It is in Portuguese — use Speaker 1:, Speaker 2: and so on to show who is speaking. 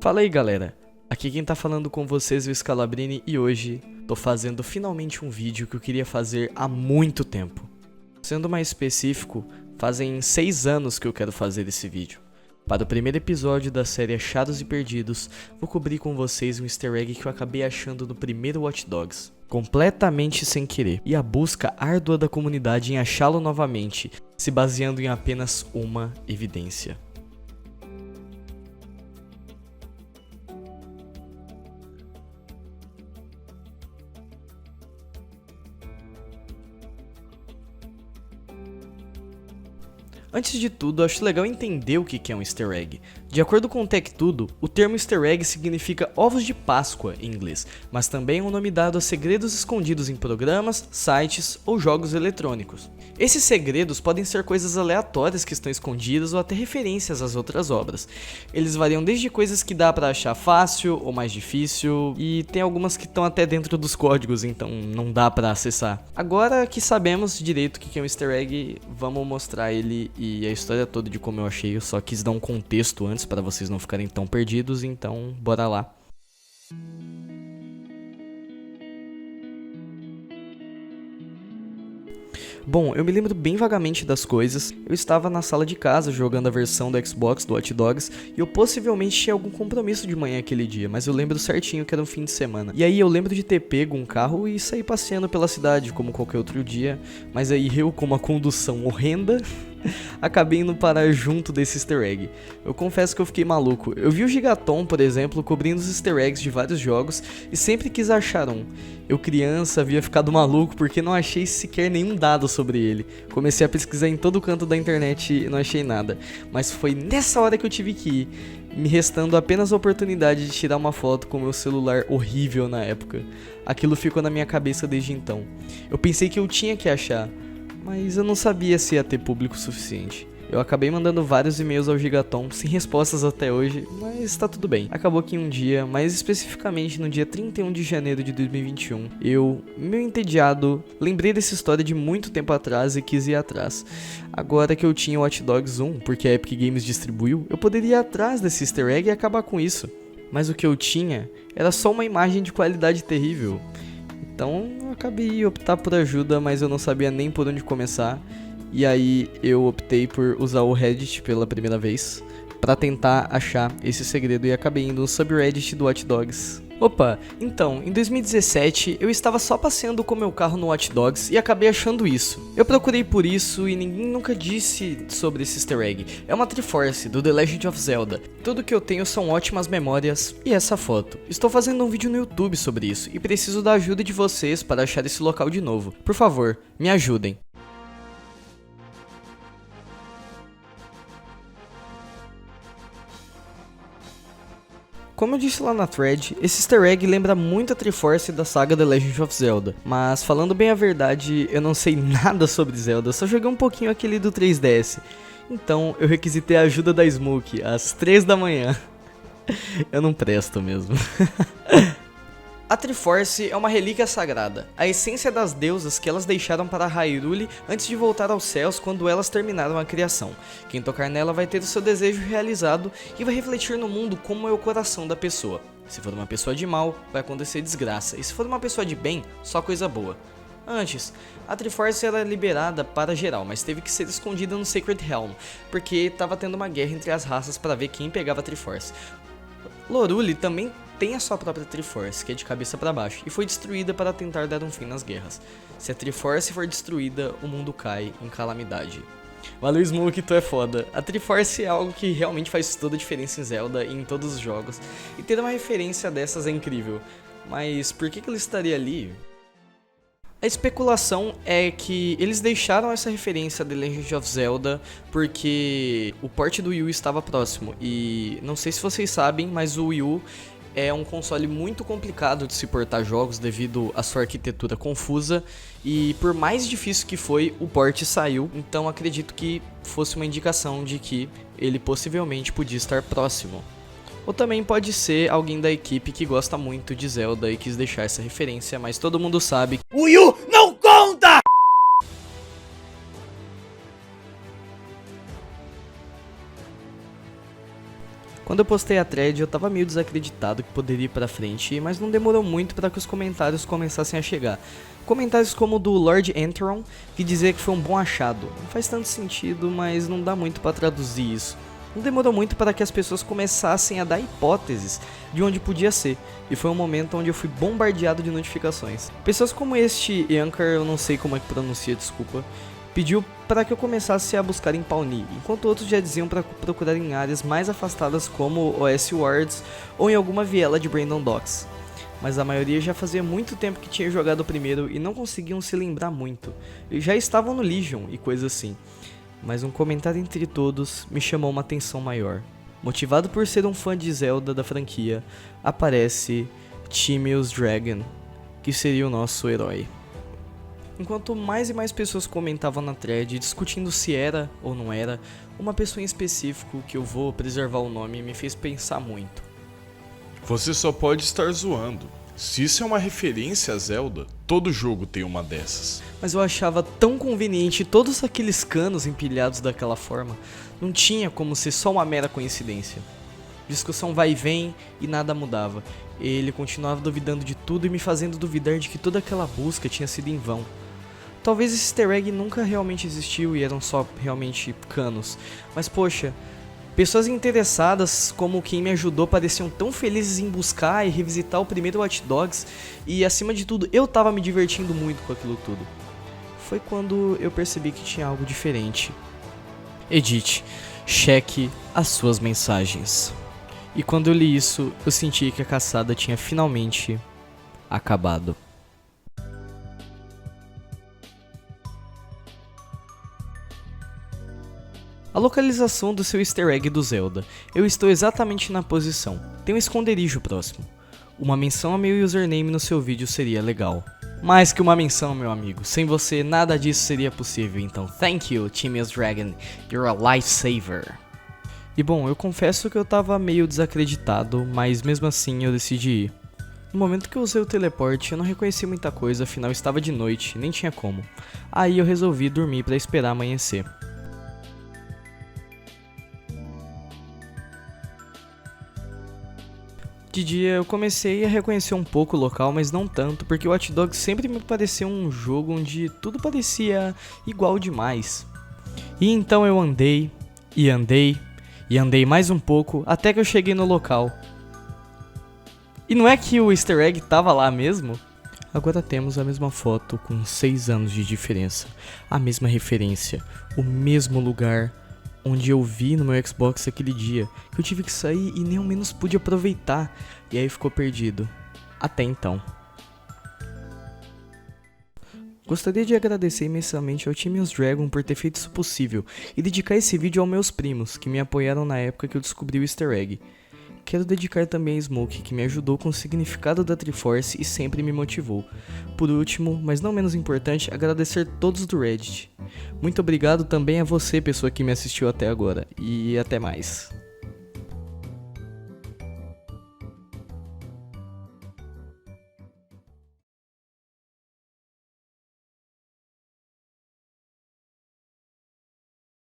Speaker 1: Fala aí galera, aqui quem tá falando com vocês é o Scalabrini e hoje tô fazendo finalmente um vídeo que eu queria fazer há muito tempo. Sendo mais específico, fazem 6 anos que eu quero fazer esse vídeo. Para o primeiro episódio da série Achados e Perdidos, vou cobrir com vocês um easter egg que eu acabei achando no primeiro Watch Dogs, completamente sem querer, e a busca árdua da comunidade em achá-lo novamente, se baseando em apenas uma evidência. Antes de tudo, acho legal entender o que é um easter egg. De acordo com o TechTudo, o termo easter egg significa ovos de Páscoa em inglês, mas também é um nome dado a segredos escondidos em programas, sites ou jogos eletrônicos. Esses segredos podem ser coisas aleatórias que estão escondidas ou até referências às outras obras. Eles variam desde coisas que dá pra achar fácil ou mais difícil, e tem algumas que estão até dentro dos códigos, então não dá pra acessar. Agora que sabemos direito o que é um easter egg, vamos mostrar ele e a história toda de como eu achei. Eu só quis dar um contexto antes para vocês não ficarem tão perdidos, então bora lá. Bom, eu me lembro bem vagamente das coisas. Eu estava na sala de casa jogando a versão do Xbox do Watch Dogs e eu possivelmente tinha algum compromisso de manhã aquele dia, mas eu lembro certinho que era um fim de semana. E aí eu lembro de ter pego um carro e sair passeando pela cidade como qualquer outro dia, mas aí eu, com uma condução horrenda, acabei indo parar junto desse easter egg. Eu confesso que eu fiquei maluco. Eu vi o Gigaton, por exemplo, cobrindo os easter eggs de vários jogos e sempre quis achar um. Eu, criança, havia ficado maluco porque não achei sequer nenhum dado sobre ele. Comecei a pesquisar em todo canto da internet e não achei nada. Mas foi nessa hora que eu tive que ir, me restando apenas a oportunidade de tirar uma foto com meu celular horrível na época. Aquilo ficou na minha cabeça desde então. Eu pensei que eu tinha que achar, mas eu não sabia se ia ter público suficiente. Eu acabei mandando vários e-mails ao Gigaton, sem respostas até hoje, mas tá tudo bem. Acabou que um dia, mais especificamente no dia 31 de janeiro de 2021, eu, meio entediado, lembrei dessa história de muito tempo atrás e quis ir atrás. Agora que eu tinha o Watch Dogs 1, porque a Epic Games distribuiu, eu poderia ir atrás desse easter egg e acabar com isso. Mas o que eu tinha era só uma imagem de qualidade terrível. Então eu acabei de optar por ajuda, mas eu não sabia nem por onde começar. E aí eu optei por usar o Reddit pela primeira vez pra tentar achar esse segredo e acabei indo no subreddit do Watch Dogs. Opa, então, em 2017 eu estava só passeando com meu carro no Watch Dogs e acabei achando isso. Eu procurei por isso e ninguém nunca disse sobre esse easter egg. É uma Triforce do The Legend of Zelda. Tudo que eu tenho são ótimas memórias e essa foto. Estou fazendo um vídeo no YouTube sobre isso e preciso da ajuda de vocês para achar esse local de novo. Por favor, me ajudem. Como eu disse lá na thread, esse easter egg lembra muito a Triforce da saga The Legend of Zelda, mas falando bem a verdade, eu não sei nada sobre Zelda, só joguei um pouquinho aquele do 3DS. Então eu requisitei a ajuda da Smoke às 3 da manhã. Eu não presto mesmo. A Triforce é uma relíquia sagrada, a essência das deusas que elas deixaram para Hyrule antes de voltar aos céus quando elas terminaram a criação. Quem tocar nela vai ter o seu desejo realizado e vai refletir no mundo como é o coração da pessoa. Se for uma pessoa de mal, vai acontecer desgraça, e se for uma pessoa de bem, só coisa boa. Antes, a Triforce era liberada para geral, mas teve que ser escondida no Sacred Realm, porque estava tendo uma guerra entre as raças para ver quem pegava a Triforce. Lorule também tem a sua própria Triforce, que é de cabeça para baixo, e foi destruída para tentar dar um fim nas guerras. Se a Triforce for destruída, o mundo cai em calamidade. Valeu, Smoke, tu é foda. A Triforce é algo que realmente faz toda a diferença em Zelda e em todos os jogos, e ter uma referência dessas é incrível. Mas por que ela estaria ali? A especulação é que eles deixaram essa referência a The Legend of Zelda porque o port do Wii U estava próximo. E não sei se vocês sabem, mas o Wii U é um console muito complicado de se portar jogos devido à sua arquitetura confusa. E por mais difícil que foi, o port saiu. Então acredito que fosse uma indicação de que ele possivelmente podia estar próximo. Ou também pode ser alguém da equipe que gosta muito de Zelda e quis deixar essa referência, mas todo mundo sabe que
Speaker 2: O Wii U não conta!
Speaker 1: Quando eu postei a thread, eu tava meio desacreditado que poderia ir pra frente, mas não demorou muito para que os comentários começassem a chegar. Comentários como o do Lord Enteron, que dizia que foi um bom achado. Não faz tanto sentido, mas não dá muito para traduzir isso. Não demorou muito para que as pessoas começassem a dar hipóteses de onde podia ser, e foi um momento onde eu fui bombardeado de notificações. Pessoas como este Yankar, eu não sei como é que pronuncia, desculpa, pediu para que eu começasse a buscar em Pawnee, enquanto outros já diziam para procurar em áreas mais afastadas como OS Wards ou em alguma viela de Brandon Docks. Mas a maioria já fazia muito tempo que tinha jogado o primeiro e não conseguiam se lembrar muito, e já estavam no Legion e coisas assim. Mas um comentário entre todos me chamou uma atenção maior. Motivado por ser um fã de Zelda da franquia, aparece Timeus Dragon, que seria o nosso herói. Enquanto mais e mais pessoas comentavam na thread, discutindo se era ou não era, uma pessoa em específico, que eu vou preservar o nome, me fez pensar muito.
Speaker 2: Você só pode estar zoando. Se isso é uma referência a Zelda, todo jogo tem uma dessas.
Speaker 1: Mas eu achava tão conveniente todos aqueles canos empilhados daquela forma. Não tinha como ser só uma mera coincidência. Discussão vai e vem e nada mudava. Ele continuava duvidando de tudo e me fazendo duvidar de que toda aquela busca tinha sido em vão. Talvez esse easter egg nunca realmente existiu e eram só realmente canos. Mas poxa, pessoas interessadas como quem me ajudou pareciam tão felizes em buscar e revisitar o primeiro Watch Dogs, e acima de tudo eu tava me divertindo muito com aquilo tudo. Foi quando eu percebi que tinha algo diferente. Edite, cheque as suas mensagens. E quando eu li isso, eu senti que a caçada tinha finalmente acabado. A localização do seu easter egg do Zelda. Eu estou exatamente na posição. Tem um esconderijo próximo. Uma menção a meu username no seu vídeo seria legal. Mais que uma menção, meu amigo. Sem você, nada disso seria possível. Então, thank you, Timeus Dragon. You're a lifesaver. E bom, eu confesso que eu tava meio desacreditado, mas mesmo assim eu decidi ir. No momento que eu usei o teleporte, eu não reconheci muita coisa, afinal estava de noite, nem tinha como. Aí eu resolvi dormir pra esperar amanhecer. De dia eu comecei a reconhecer um pouco o local, mas não tanto, porque o Watch Dogs sempre me pareceu um jogo onde tudo parecia igual demais. E então eu andei, e andei, e andei mais um pouco, até que eu cheguei no local. E não é que o easter egg tava lá mesmo? Agora temos a mesma foto com 6 anos de diferença, a mesma referência, o mesmo lugar onde eu vi no meu Xbox aquele dia, que eu tive que sair e nem ao menos pude aproveitar, e aí ficou perdido. Até então. Gostaria de agradecer imensamente ao Timeus Dragon por ter feito isso possível, e dedicar esse vídeo aos meus primos, que me apoiaram na época que eu descobri o easter egg. Quero dedicar também a Smoke, que me ajudou com o significado da Triforce e sempre me motivou. Por último, mas não menos importante, agradecer todos do Reddit. Muito obrigado também a você, pessoa que me assistiu até agora, e até mais.